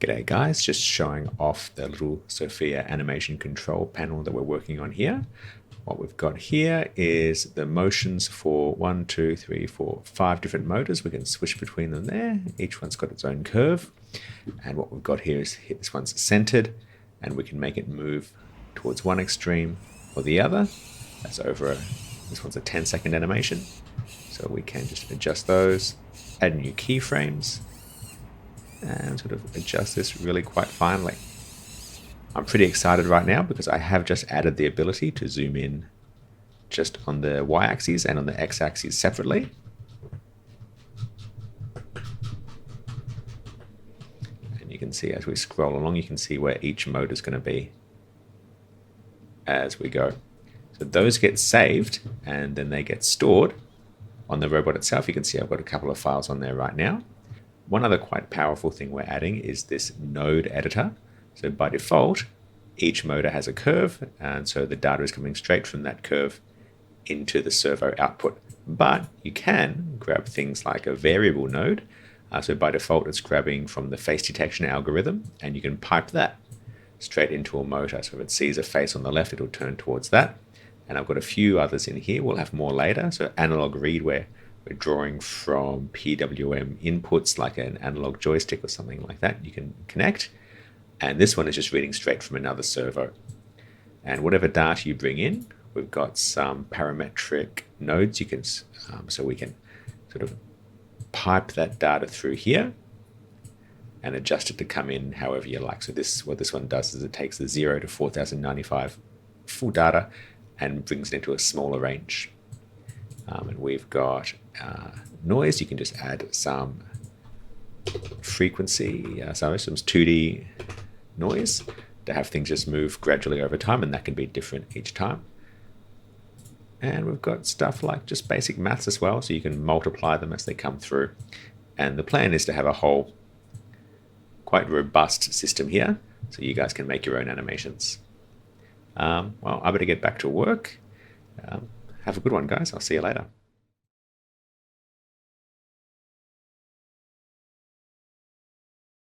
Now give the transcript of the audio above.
G'day guys, just showing off the little Sophia animation control panel that we're working on here. What we've got here is the motions for 1, 2, 3, 4, 5 different motors. We can switch between them there. Each one's got its own curve. And what we've got here is this one's centered, and we can make it move towards one extreme or the other. That's this one's a 10-second animation. So we can just adjust those, add new keyframes, and sort of adjust this really quite finely. I'm pretty excited right now because I have just added the ability to zoom in just on the y-axis and on the x-axis separately. And you can see as we scroll along, you can see where each mode is going to be as we go. So those get saved and then they get stored on the robot itself. You can see I've got a couple of files on there right now. One other quite powerful thing we're adding is this node editor. So by default, each motor has a curve, and so the data is coming straight from that curve into the servo output. But you can grab things like a variable node. So by default, it's grabbing from the face detection algorithm, and you can pipe that straight into a motor. So if it sees a face on the left, it'll turn towards that. And I've got a few others in here. We'll have more later. So analog read, where we're drawing from PWM inputs like an analog joystick or something like that. You can connect. And this one is just reading straight from another servo. And whatever data you bring in, we've got some parametric nodes. You can, so we can sort of pipe that data through here and adjust it to come in however you like. So what this one does is it takes the 0 to 4095 full data and brings it into a smaller range. And we've got noise. You can just add some frequency, some 2D noise to have things just move gradually over time, and that can be different each time. And we've got stuff like just basic maths as well, so you can multiply them as they come through. And the plan is to have a whole quite robust system here, so you guys can make your own animations. Well, I better get back to work. Have a good one, guys. I'll see you later.